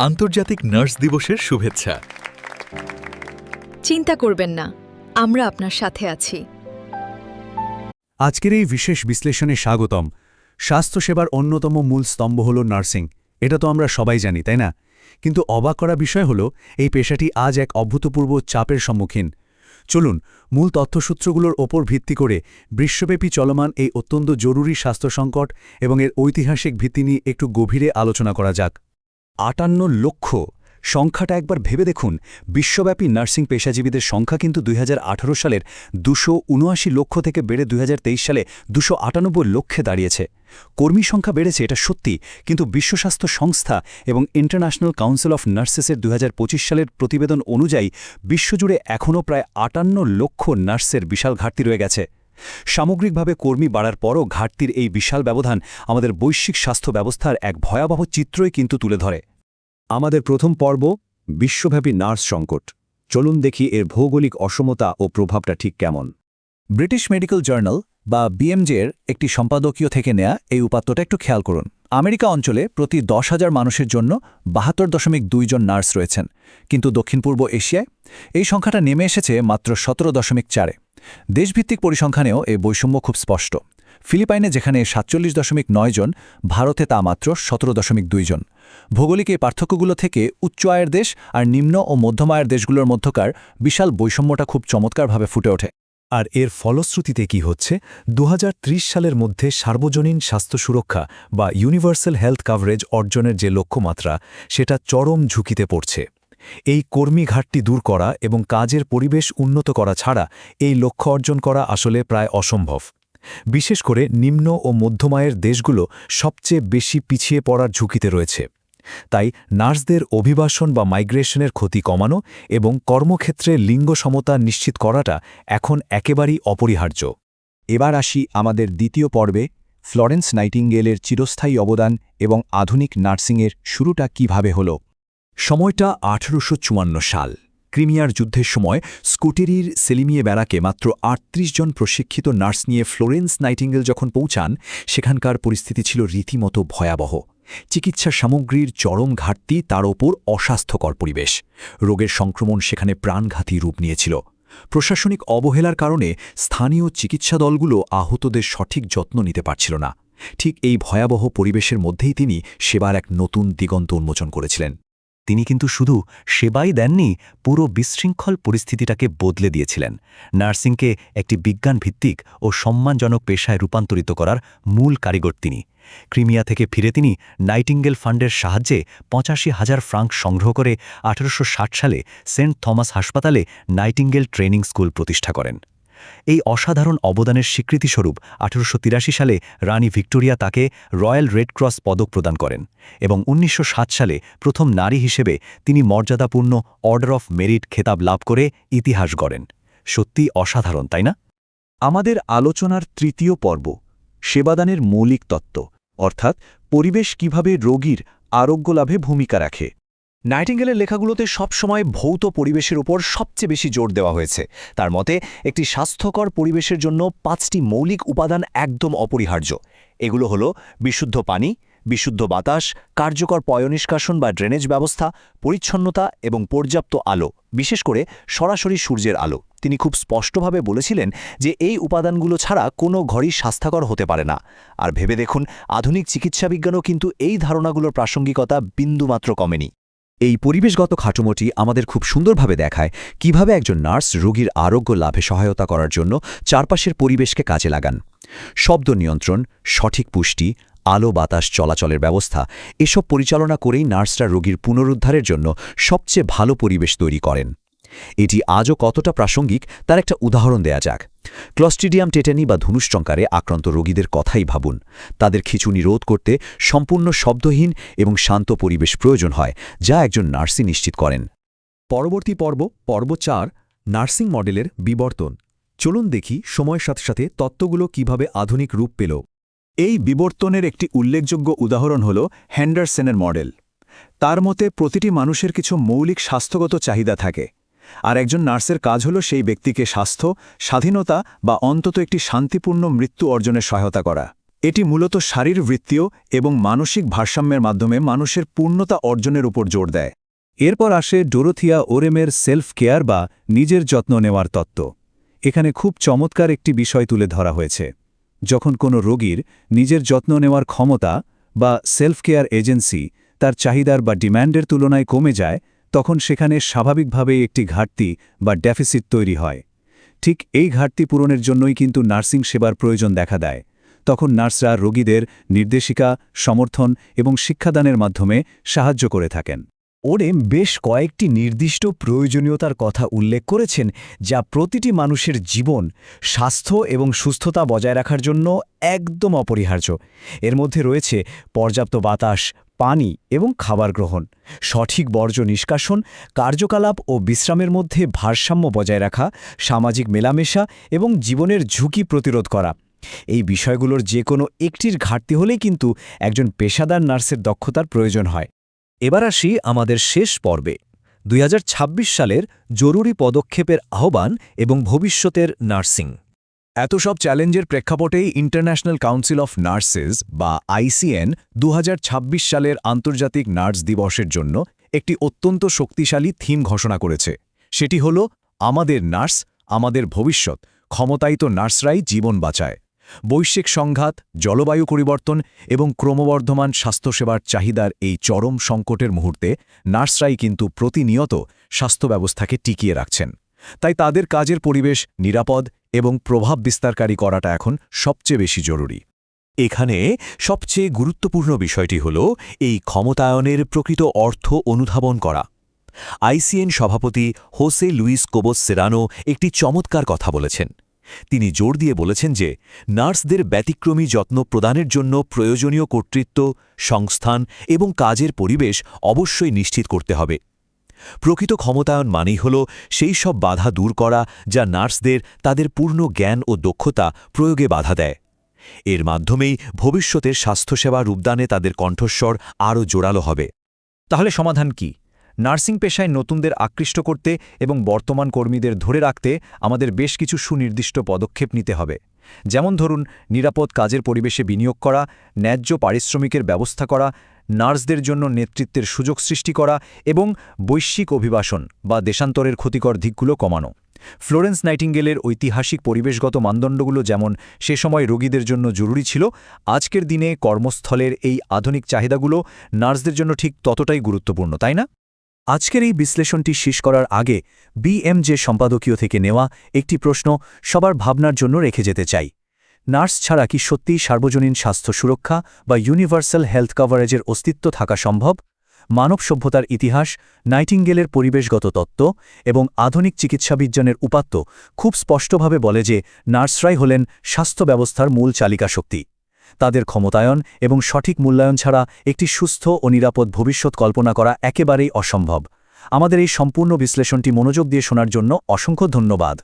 আন্তর্জাতিক নার্স দিবসের শুভেচ্ছা। চিন্তা করবেন না, আমরা আপনার সাথে আছি। আজকের এই বিশেষ বিশ্লেষণে স্বাগতম। স্বাস্থ্যসেবার অন্যতম মূল স্তম্ভ হল নার্সিং। এটা তো আমরা সবাই জানি, তাই না? কিন্তু অবাক করা বিষয় হল এই পেশাটি আজ এক অভূতপূর্ব চাপের সম্মুখীন। চলুন মূল তথ্যসূত্রগুলোর ওপর ভিত্তি করে বিশ্বব্যাপী চলমান এই অত্যন্ত জরুরি স্বাস্থ্য সংকট এবং এর ঐতিহাসিক ভিত্তি নিয়ে একটু গভীরে আলোচনা করা যাক। 58 লক্ষ সংখ্যাটা একবার ভেবে দেখুন। বিশ্বব্যাপী নার্সিং পেশাজীবীদের সংখ্যা কিন্তু 2018 সালের 279 লক্ষ থেকে বেড়ে 2023 সালে 298 লক্ষে দাঁড়িয়েছে। কর্মী সংখ্যা বেড়েছে, এটা সত্যি, কিন্তু বিশ্ব স্বাস্থ্য সংস্থা এবং ইন্টারন্যাশনাল কাউন্সিল অফ নার্সেসের 2025 সালের প্রতিবেদন অনুযায়ী বিশ্বজুড়ে এখনও প্রায় 58 লক্ষ নার্সের বিশাল ঘাটতি রয়ে গেছে। সামগ্রিকভাবে কর্মী বাড়ার পরও ঘাটতির এই বিশাল ব্যবধান আমাদের বৈশ্বিক স্বাস্থ্য ব্যবস্থার এক ভয়াবহ চিত্রই কিন্তু তুলে ধরে। আমাদের প্রথম পর্ব, বিশ্বব্যাপী নার্স সংকট। চলুন দেখি এর ভৌগোলিক অসমতা ও প্রভাবটা ঠিক কেমন। ব্রিটিশ মেডিকেল জার্নাল বা বিএমজে-এর একটি সম্পাদকীয় থেকে নেয়া এই উপাত্তটা একটু খেয়াল করুন। আমেরিকা অঞ্চলে প্রতি 10,000 মানুষের জন্য 72.2 জন নার্স রয়েছেন, কিন্তু দক্ষিণ পূর্ব এশিয়ায় এই সংখ্যাটা নেমে এসেছে মাত্র 17.4-এ। দেশভিত্তিক পরিসংখ্যানেও এই বৈষম্য খুব স্পষ্ট। ফিলিপাইনে যেখানে 47.9 জন, ভারতে তা মাত্র 17.2 জন। ভৌগোলিক এই পার্থক্যগুলো থেকে উচ্চ আয়ের দেশ আর নিম্ন ও মধ্যম আয়ের দেশগুলোর মধ্যকার বিশাল বৈষম্যটা খুব চমৎকারভাবে ফুটে ওঠে। আর এর ফলশ্রুতিতে কি হচ্ছে? 2030 সালের মধ্যে সার্বজনীন স্বাস্থ্য সুরক্ষা বা ইউনিভার্সাল হেলথ কাভারেজ অর্জনের যে লক্ষ্যমাত্রা, সেটা চরম ঝুঁকিতে পড়ছে। এই কর্মী ঘাটতি দূর করা এবং কাজের পরিবেশ উন্নত করা ছাড়া এই লক্ষ্য অর্জন করা আসলে প্রায় অসম্ভব। বিশেষ করে নিম্ন ও মধ্যমায়ের দেশগুলো সবচেয়ে বেশি পিছিয়ে পড়ার ঝুঁকিতে রয়েছে। তাই নার্সদের অভিবাসন বা মাইগ্রেশনের ক্ষতি কমানো এবং কর্মক্ষেত্রে লিঙ্গ সমতা নিশ্চিত করাটা এখন একেবারেই অপরিহার্য। এবার আসি আমাদের দ্বিতীয় পর্বে, ফ্লোরেন্স নাইটিঙ্গেলের চিরস্থায়ী অবদান এবং আধুনিক নার্সিংয়ের শুরুটা কিভাবে হল। সময়টা 1854 সাল। ক্রিমিয়ার যুদ্ধের সময় স্কুটেরির সেলিমিয়ে ব্যারাকে মাত্র 38 জন প্রশিক্ষিত নার্স নিয়ে ফ্লোরেন্স নাইটিঙ্গেল যখন পৌঁছান, সেখানকার পরিস্থিতি ছিল রীতিমতো ভয়াবহ। চিকিৎসা সামগ্রীর চরম ঘাটতি, তার ওপর অস্বাস্থ্যকর পরিবেশ। রোগের সংক্রমণ সেখানে প্রাণঘাতী রূপ নিয়েছিল। প্রশাসনিক অবহেলার কারণে স্থানীয় চিকিৎসা দলগুলো আহতদের সঠিক যত্ন নিতে পারছিল না। ঠিক এই ভয়াবহ পরিবেশের মধ্যেই তিনি সেবার এক নতুন দিগন্ত উন্মোচন করেছিলেন। তিনি কিন্তু শুধু সেবাই দেননি, পুরো বিশৃঙ্খল পরিস্থিতিটাকে বদলে দিয়েছিলেন। নার্সিংকে একটি বিজ্ঞানভিত্তিক ও সম্মানজনক পেশায় রূপান্তরিত করার মূল কারিগর তিনি। ক্রিমিয়া থেকে ফিরে তিনি নাইটিঙ্গেল ফান্ডের সাহায্যে 85,000 ফ্রাঙ্ক সংগ্রহ করে 1860 সালে সেন্ট থমাস হাসপাতালে নাইটিঙ্গেল ট্রেনিং স্কুল প্রতিষ্ঠা করেন। এই অসাধারণ অবদানের স্বীকৃতিস্বরূপ 1883 সালে রানী ভিক্টোরিয়া তাকে রয়্যাল রেড ক্রস পদক প্রদান করেন এবং 1907 সালে প্রথম নারী হিসেবে তিনি মর্যাদাপূর্ণ অর্ডার অফ মেরিট খেতাব লাভ করে ইতিহাস গড়েন। সত্যি অসাধারণ, তাই না? আমাদের আলোচনার তৃতীয় পর্ব, সেবাদানের মৌলিক তত্ত্ব, অর্থাৎ পরিবেশ কিভাবে রোগীর আরোগ্য লাভে ভূমিকা রাখে। নাইটিঙ্গেলের লেখাগুলোতে সবসময় ভৌত পরিবেশের উপর সবচেয়ে বেশি জোর দেওয়া হয়েছে। তার মতে একটি স্বাস্থ্যকর পরিবেশের জন্য 5টি মৌলিক উপাদান একদম অপরিহার্য। এগুলো হলো বিশুদ্ধ পানি, বিশুদ্ধ বাতাস, কার্যকর পয়ঃনিষ্কাশন বা ড্রেনেজ ব্যবস্থা, পরিচ্ছন্নতা এবং পর্যাপ্ত আলো, বিশেষ করে সরাসরি সূর্যের আলো। তিনি খুব স্পষ্টভাবে বলেছিলেন যে এই উপাদানগুলো ছাড়া কোনো ঘরই স্বাস্থ্যকর হতে পারে না। আর ভেবে দেখুন, আধুনিক চিকিৎসাবিজ্ঞানও কিন্তু এই ধারণাগুলোর প্রাসঙ্গিকতা বিন্দুমাত্র কমেনি। এই পরিবেশগত খাটুমোটি আমাদের খুব সুন্দরভাবে দেখায় কিভাবে একজন নার্স রোগীর আরোগ্য লাভে সহায়তা করার জন্য চারপাশের পরিবেশকে কাজে লাগান। শব্দ নিয়ন্ত্রণ, সঠিক পুষ্টি, আলো বাতাস চলাচলের ব্যবস্থা, এসব পরিচালনা করেই নার্সরা রোগীর পুনরুদ্ধারের জন্য সবচেয়ে ভালো পরিবেশ তৈরি করেন। এটি আজও কতটা প্রাসঙ্গিক তার একটা উদাহরণ দেয়া যাক। ক্লস্ট্রিডিয়াম টেটানি বা ধনুষ্টঙ্কারে আক্রান্ত রোগীদের কথাই ভাবুন। তাদের খিঁচুনি রোধ করতে সম্পূর্ণ শব্দহীন এবং শান্ত পরিবেশ প্রয়োজন হয়, যা একজন নার্সই নিশ্চিত করেন। পরবর্তী পর্ব, পর্ব 4, নার্সিং মডেলের বিবর্তন। চলুন দেখি সময়ের সাথে সাথে তত্ত্বগুলো কিভাবে আধুনিক রূপ পেল। এই বিবর্তনের একটি উল্লেখযোগ্য উদাহরণ হল হেন্ডারসনের মডেল। তার মতে প্রতিটি মানুষের কিছু মৌলিক স্বাস্থ্যগত চাহিদা থাকে, আর একজন নার্সের কাজ হল সেই ব্যক্তিকে স্বাস্থ্য, স্বাধীনতা বা অন্তত একটি শান্তিপূর্ণ মৃত্যু অর্জনে সহায়তা করা। এটি মূলত শারীরবৃত্তীয় এবং মানসিক ভারসাম্যের মাধ্যমে মানুষের পূর্ণতা অর্জনের উপর জোর দেয়। এরপর আসে ডোরোথিয়া ওরেমের সেলফ কেয়ার বা নিজের যত্ন নেওয়ার তত্ত্ব। এখানে খুব চমৎকার একটি বিষয় তুলে ধরা হয়েছে। যখন কোনো রোগীর নিজের যত্ন নেওয়ার ক্ষমতা বা সেলফ কেয়ার এজেন্সি তার চাহিদার বা ডিম্যান্ডের তুলনায় কমে যায়, তখন সেখানে স্বাভাবিকভাবেই একটি ঘাটতি বা ডেফিসিট তৈরি হয়। ঠিক এই ঘাটতি পূরণের জন্যই কিন্তু নার্সিং সেবার প্রয়োজন দেখা দেয়। তখন নার্সরা রোগীদের নির্দেশিকা, সমর্থন এবং শিক্ষাদানের মাধ্যমে সাহায্য করে থাকেন। ওরেম বেশ কয়েকটি নির্দিষ্ট প্রয়োজনীয়তার কথা উল্লেখ করেছেন, যা প্রতিটি মানুষের জীবন, স্বাস্থ্য এবং সুস্থতা বজায় রাখার জন্য একদম অপরিহার্য। এর মধ্যে রয়েছে পর্যাপ্ত বাতাস, পানি এবং খাবার গ্রহণ, সঠিক বর্জ্য নিষ্কাশন, কার্যকলাপ ও বিশ্রামের মধ্যে ভারসাম্য বজায় রাখা, সামাজিক মেলামেশা এবং জীবনের ঝুঁকি প্রতিরোধ করা। এই বিষয়গুলোর যে কোনো একটির ঘাটতি হলেই কিন্তু একজন পেশাদার নার্সের দক্ষতার প্রয়োজন হয়। এবার আসি আমাদের শেষ পর্বে 2026 সালের জরুরি পদক্ষেপের আহ্বান এবং ভবিষ্যতের নার্সিং। এত সব চ্যালেঞ্জের প্রেক্ষাপটেই ইন্টারন্যাশনাল কাউন্সিল অফ নার্সেস বা ICN 2026 সালের আন্তর্জাতিক নার্স দিবসের জন্য একটি অত্যন্ত শক্তিশালী থিম ঘোষণা করেছে। সেটি হল আমাদের নার্স, আমাদের ভবিষ্যৎ, ক্ষমতায়িত নার্সরাই জীবন বাঁচায়। বৈশ্বিক সংঘাত, জলবায়ু পরিবর্তন এবং ক্রমবর্ধমান স্বাস্থ্যসেবার চাহিদার এই চরম সংকটের মুহূর্তে নার্সরাই কিন্তু প্রতিনিয়ত স্বাস্থ্য ব্যবস্থাকে টিকিয়ে রাখছেন। তাই তাদের কাজের পরিবেশ নিরাপদ এবং প্রভাব বিস্তারকারী করাটা এখন সবচেয়ে বেশি জরুরি। এখানে সবচেয়ে গুরুত্বপূর্ণ বিষয়টি হল এই ক্ষমতায়নের প্রকৃত অর্থ অনুধাবন করা। ICN সভাপতি হোসে লুইস কোবোস সেরানো একটি চমৎকার কথা বলেছেন। তিনি জোর দিয়ে বলেছেন যে নার্সদের ব্যতিক্রমী যত্ন প্রদানের জন্য প্রয়োজনীয় কর্তৃত্ব, সংস্থান এবং কাজের পরিবেশ অবশ্যই নিশ্চিত করতে হবে। প্রকৃত ক্ষমতায়ন মানেই হল সেই সব বাধা দূর করা যা নার্সদের তাদের পূর্ণ জ্ঞান ও দক্ষতা প্রয়োগে বাধা দেয়। এর মাধ্যমেই ভবিষ্যতের স্বাস্থ্যসেবা রূপদানে তাদের কণ্ঠস্বর আরও জোরালো হবে। তাহলে সমাধান কি? নার্সিং পেশায় নতুনদের আকৃষ্ট করতে এবং বর্তমান কর্মীদের ধরে রাখতে আমাদের বেশ কিছু সুনির্দিষ্ট পদক্ষেপ নিতে হবে। যেমন ধরুন, নিরাপদ কাজের পরিবেশে বিনিয়োগ করা, ন্যায্য পারিশ্রমিকের ব্যবস্থা করা, নার্সদের জন্য নেতৃত্বের সুযোগ সৃষ্টি করা এবং বৈশ্বিক অভিবাসন বা দেশান্তরের ক্ষতিকর দিকগুলো কমানো। ফ্লোরেন্স নাইটিঙ্গেলের ঐতিহাসিক পরিবেশগত মানদণ্ডগুলো যেমন সে সময় রোগীদের জন্য জরুরি ছিল, আজকের দিনে কর্মস্থলের এই আধুনিক চাহিদাগুলো নার্সদের জন্য ঠিক ততটাই গুরুত্বপূর্ণ, তাই না? আজকের এই বিশ্লেষণটি শেষ করার আগে BMJ সম্পাদকীয় থেকে নেওয়া একটি প্রশ্ন সবার ভাবনার জন্য রেখে যেতে চাই। নার্স ছাড়া কি সত্যিই সার্বজনীন স্বাস্থ্য সুরক্ষা বা ইউনিভার্সাল হেলথ কভারেজের অস্তিত্ব থাকা সম্ভব? মানব সভ্যতার ইতিহাস, নাইটিঙ্গেলের পরিবেশগত তত্ত্ব এবং আধুনিক চিকিৎসাবিজ্ঞানের উপাত্ত খুব স্পষ্টভাবে বলে যে নার্সরাই হলেন স্বাস্থ্য ব্যবস্থার মূল চালিকা শক্তি। তাদের ক্ষমতায়ন এবং সঠিক মূল্যায়ন ছাড়া একটি সুস্থ ও নিরাপদ ভবিষ্যৎ কল্পনা করা একেবারেই অসম্ভব। আমাদের এই সম্পূর্ণ বিশ্লেষণটি মনোযোগ দিয়ে শোনার জন্য অসংখ্য ধন্যবাদ।